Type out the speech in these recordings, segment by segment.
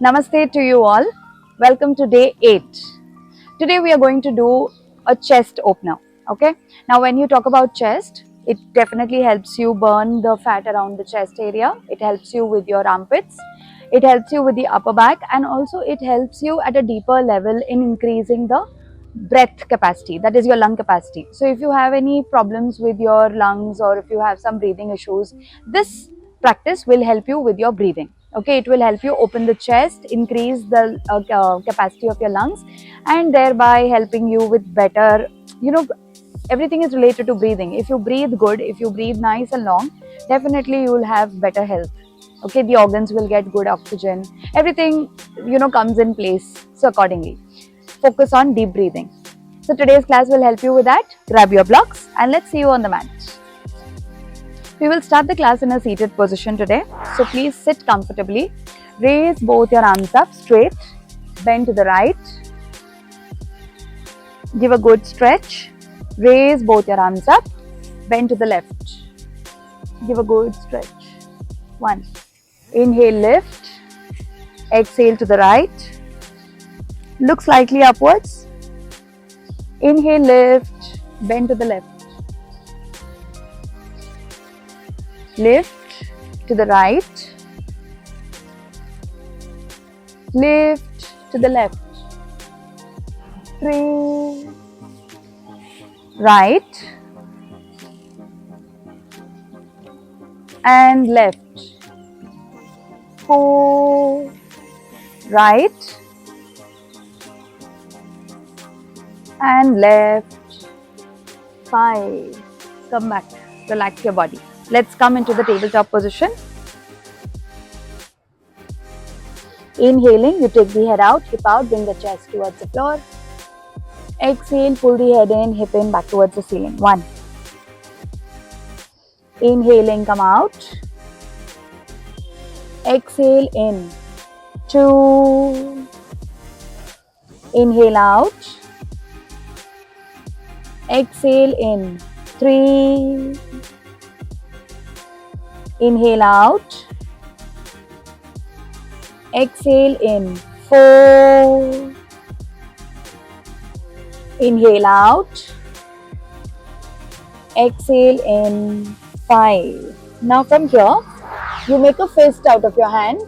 Namaste to you all. Welcome to day 8. Today we are going to do a chest opener. Okay. Now, when you talk about chest, it definitely helps you burn the fat around the chest area. It helps you with your armpits. It helps you with the upper back, and also it helps you at a deeper level in increasing the breath capacity, that is your lung capacity. So if you have any problems with your lungs or if you have some breathing issues, this practice will help you with your breathing. Okay, it will help you open the chest, increase the capacity of your lungs, and thereby helping you with better, everything is related to breathing. If you breathe good, if you breathe nice and long, definitely you will have better health. Okay, the organs will get good oxygen, everything comes in place. So accordingly, focus on deep breathing. So today's class will help you with that. Grab your blocks and let's see you on the mat. We will start the class in a seated position today. So please sit comfortably. Raise both your arms up straight. Bend to the right. Give a good stretch. Raise both your arms up. Bend to the left. Give a good stretch. 1. Inhale, lift. Exhale to the right. Look slightly upwards. Inhale, lift. Bend to the left. Lift to the right. Lift to the left. 3. Right. And left. 4. Right. And left. 5. Come back. Relax your body. Let's come into the tabletop position. Inhaling, you take the head out, hip out, bring the chest towards the floor. Exhale, pull the head in, hip in, back towards the ceiling. 1. Inhaling, come out. Exhale in. 2. Inhale out. Exhale in. 3. Inhale out. Exhale in. 4. Inhale out. Exhale in. 5. Now from here, you make a fist out of your hand.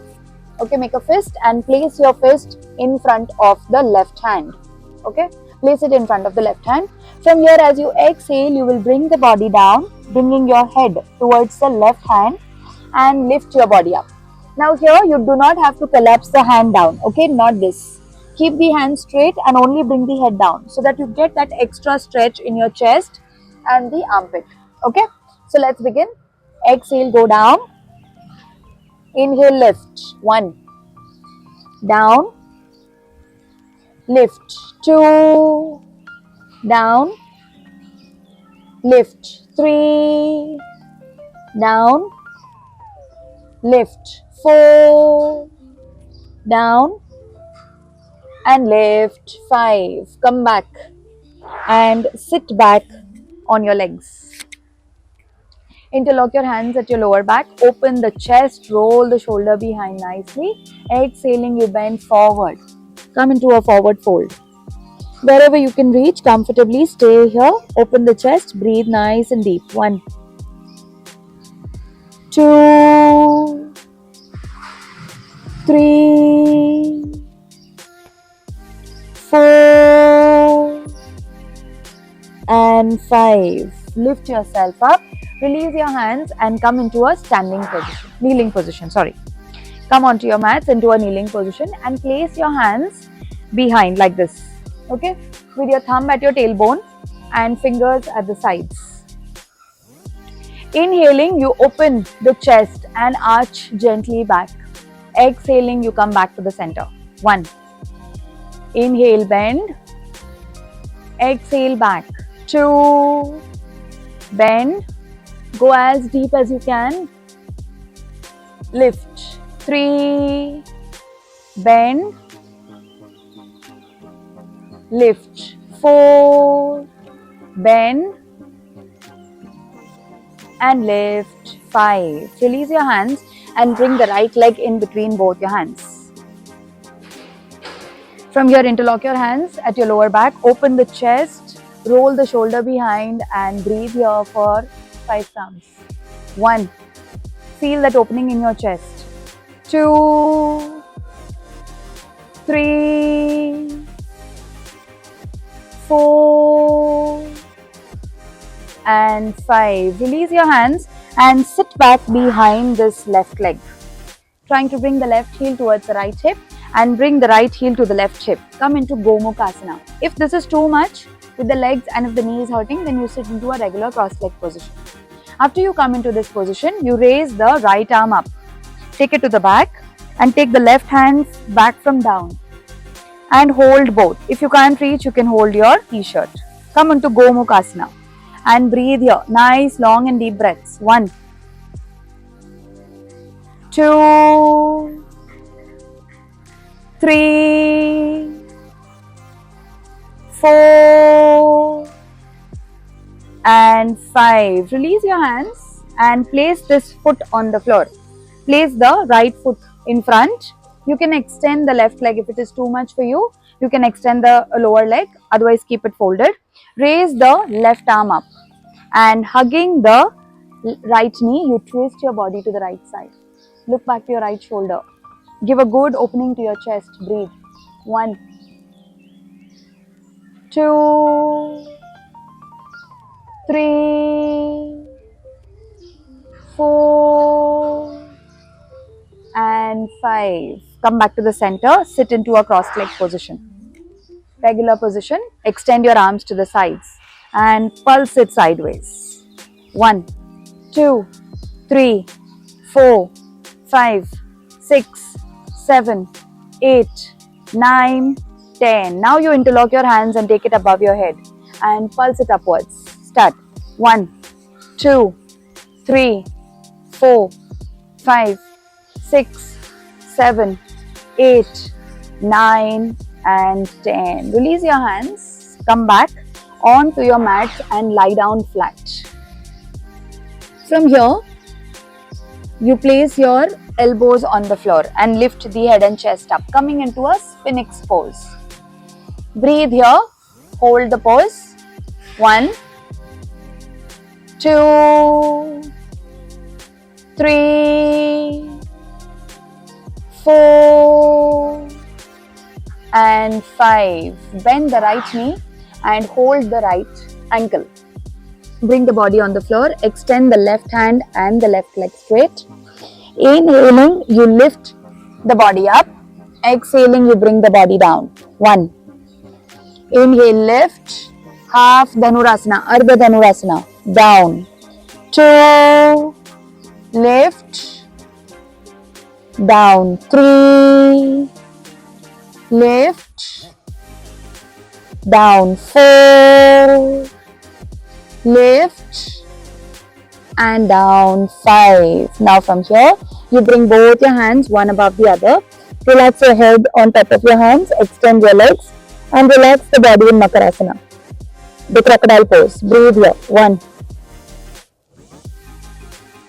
Okay, make a fist and place your fist in front of the left hand. Okay, place it in front of the left hand. From here, as you exhale, you will bring the body down, bringing your head towards the left hand and lift your body up. Now here, you do not have to collapse the hand down. Okay, not this. Keep the hand straight and only bring the head down so that you get that extra stretch in your chest and the armpit. Okay, so let's begin. Exhale, go down. Inhale, lift. 1. Down. Lift. 2. Down. Lift. 3. Down. Lift. 4. Down. And lift. 5. Come back and sit back on your legs. Interlock your hands at your lower back. Open the chest. Roll the shoulder behind nicely. Exhaling, you bend forward. Come into a forward fold. Wherever you can reach comfortably, stay here. Open the chest. Breathe nice and deep. 1. 2. 3. 4. And 5. Lift yourself up. Release your hands and come into a kneeling position. Come onto your mats into a kneeling position and place your hands behind like this. Okay, with your thumb at your tailbone and fingers at the sides. Inhaling, you open the chest and arch gently back. Exhaling, you come back to the center. 1. Inhale, bend. Exhale, back. 2. Bend. Go as deep as you can. Lift. 3. Bend. Lift. 4. Bend. And lift. 5. Release your hands and bring the right leg in between both your hands. From here, interlock your hands at your lower back, open the chest, roll the shoulder behind and breathe here for 5 counts. 1. Feel that opening in your chest. 2, 3, 4 and 5. Release your hands and sit back behind this left leg. Trying to bring the left heel towards the right hip and bring the right heel to the left hip. Come into Gomukhasana. If this is too much with the legs and if the knee is hurting, then you sit into a regular cross leg position. After you come into this position, you raise the right arm up. Take it to the back and take the left hand back from down. And hold both. If you can't reach, you can hold your t-shirt. Come into Gomukhasana and breathe here. Nice, long and deep breaths. 1, 2, 3, 4 and 5. Release your hands and place this foot on the floor. Place the right foot in front. You can extend the left leg if it is too much for you. You can extend the lower leg, otherwise keep it folded. Raise the left arm up and hugging the right knee, you twist your body to the right side. Look back to your right shoulder. Give a good opening to your chest. Breathe. 1, 2, 3, 4 and 5. Come back to the center. Sit into a cross leg position. Regular position. Extend your arms to the sides and pulse it sideways. 1, 2, 3, 4, 5, 6, 7, 8, 9, 10. Now you interlock your hands and take it above your head and pulse it upwards. Start. 1, 2, 3, 4, 5, 6, 7, 8, 9 and 10. Release your hands. Come back onto your mat and lie down flat. From here, you place your elbows on the floor and lift the head and chest up, coming into a Sphinx pose. Breathe here. Hold the pose. 1, 2, 3, 4 and 5. Bend the right knee and hold the right ankle. Bring the body on the floor. Extend the left hand and the left leg straight. Inhaling, you lift the body up. Exhaling, you bring the body down. 1. Inhale, lift. Half Dhanurasana, Ardha Dhanurasana. Down. 2. Lift. Down. 3. Lift. Down. 4. Lift. And down. 5. Now from here, you bring both your hands one above the other. Relax your head on top of your hands. Extend your legs. And relax the body in Makarasana. The crocodile pose. Breathe here. 1,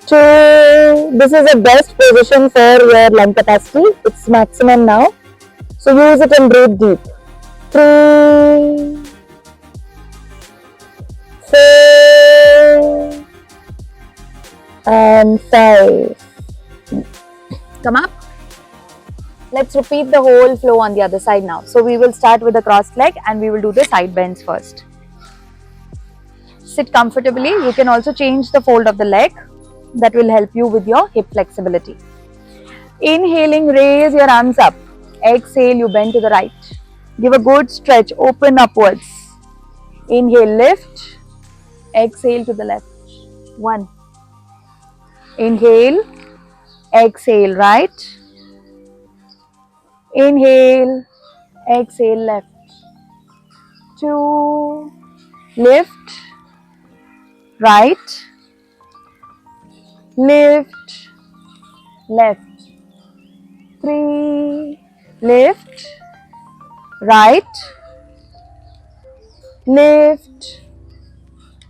2. This is the best position for your lung capacity. It's maximum now. So use it and breathe deep. 3, 4 and 5. Come up. Let's repeat the whole flow on the other side now. So we will start with the crossed leg and we will do the side bends first. Sit comfortably. You can also change the fold of the leg. That will help you with your hip flexibility. Inhaling, raise your arms up. Exhale, you bend to the right. Give a good stretch, open upwards. Inhale, lift. Exhale to the left. 1. Inhale. Exhale, right. Inhale. Exhale, left. 2. Lift. Right. Lift. Left. 3. Lift. Right. Lift.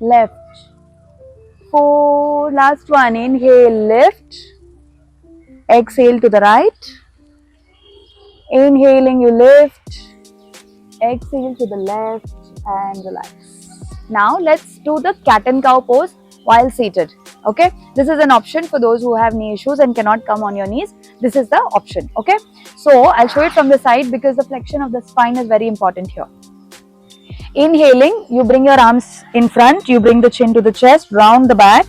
Left. 4. Last one. Inhale, lift. Exhale to the right. Inhaling, you lift. Exhale to the left and relax. Now let's do the cat and cow pose while seated. Okay, this is an option for those who have knee issues and cannot come on your knees. This is the option. Okay, so I'll show it from the side because the flexion of the spine is very important here. Inhaling, you bring your arms in front, you bring the chin to the chest, round the back,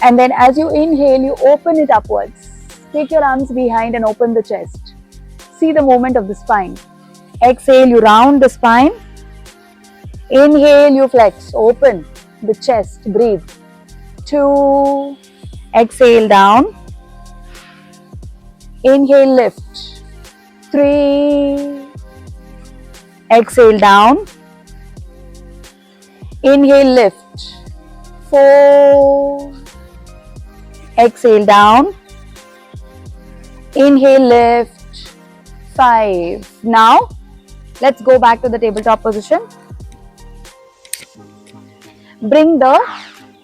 and then as you inhale, you open it upwards. Take your arms behind and open the chest. See the movement of the spine. Exhale, you round the spine. Inhale, you flex, open the chest, breathe. 2, exhale down. Inhale, lift. 3, exhale down. Inhale, lift. 4, exhale down. Inhale, lift. 5. Now, let's go back to the tabletop position. Bring the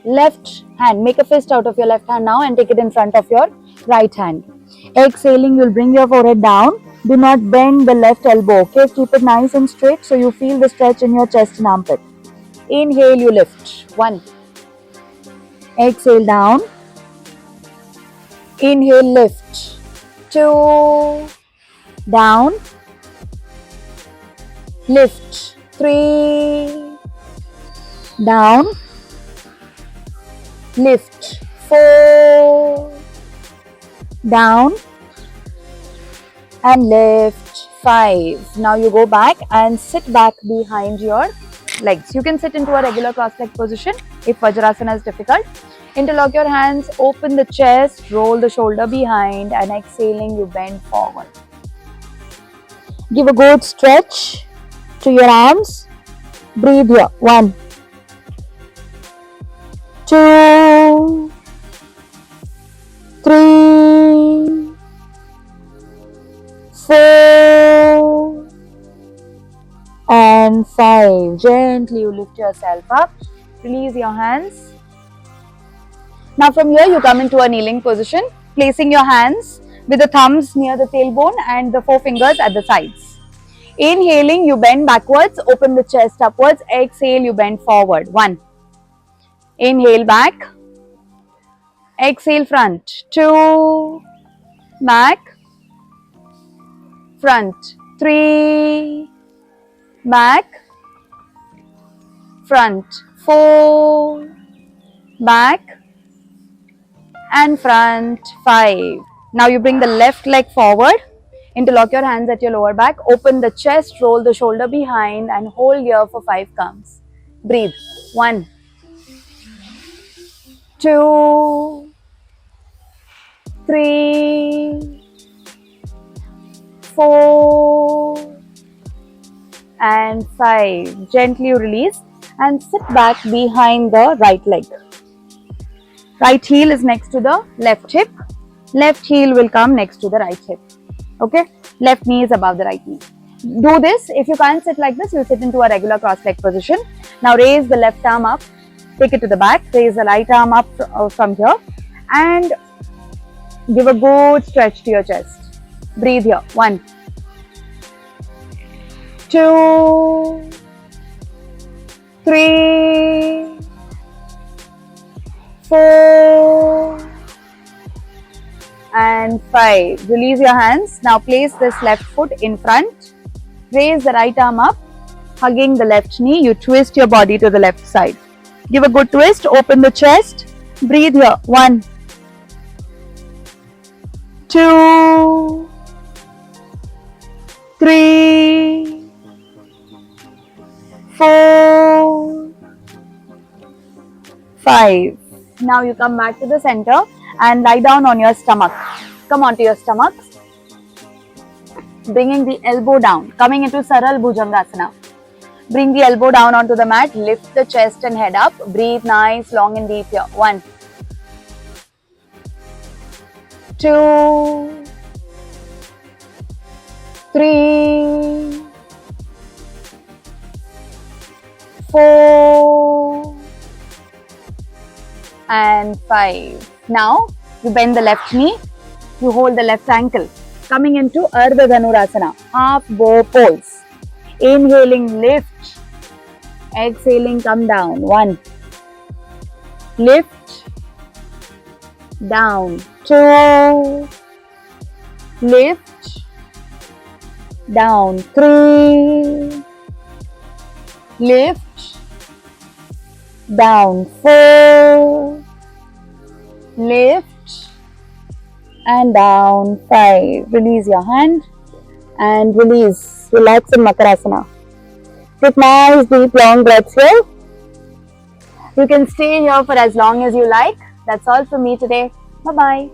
left hand, make a fist out of your left hand now and take it in front of your right hand. Exhaling, you'll bring your forehead down. Do not bend the left elbow, okay? Keep it nice and straight so you feel the stretch in your chest and armpit. Inhale, you lift. 1. Exhale down. Inhale, lift. 2. Down. Lift. 3. Down. Lift. 4. Down. And lift. 5. Now you go back and sit back behind your legs. You can sit into a regular cross-leg position if Vajrasana is difficult. Interlock your hands, open the chest, roll the shoulder behind, and exhaling, you bend forward. Give a good stretch to your arms. Breathe here. 1, 2, 3, 4, and 5. Gently you lift yourself up. Release your hands. Now from here you come into a kneeling position, placing your hands with the thumbs near the tailbone and the forefingers at the sides. Inhaling, you bend backwards, open the chest upwards. Exhale, you bend forward. 1. Inhale back. Exhale front. 2. Back. Front. 3. Back. Front. 4. Back. And front. 5. Now you bring the left leg forward. Interlock your hands at your lower back. Open the chest, roll the shoulder behind and hold here for 5 counts. Breathe. 1, 2, 3, 4, and 5. Gently release and sit back behind the right leg. Right heel is next to the left hip. Left heel will come next to the right hip. Okay? Left knee is above the right knee. Do this. If you can't sit like this, you sit into a regular cross-leg position. Now raise the left arm up. Take it to the back. Raise the right arm up from here. And give a good stretch to your chest. Breathe here. 1, 2, 3, 4, and 5. Release your hands. Now place this left foot in front. Raise the right arm up, hugging the left knee. You twist your body to the left side. Give a good twist. Open the chest. Breathe here. 1, 2, 3, 4, 5. Now you come back to the center and lie down on your stomach. Come onto your stomach. Bringing the elbow down. Coming into Saral Bhujangasana. Bring the elbow down onto the mat. Lift the chest and head up. Breathe nice, long and deep here. 1, 2, 3, 4, and 5. Now you bend the left knee. You hold the left ankle. Coming into Ardha Dhanurasana, half bow pose. Inhaling, lift. Exhaling, come down. 1. Lift. Down. 2. Lift. Down. 3. Lift. Down. 4. Lift. And down. 5. Release your hand and release. Relax in Makarasana. Take nice deep long breaths here. You can stay here for as long as you like. That's all for me today. Bye-bye.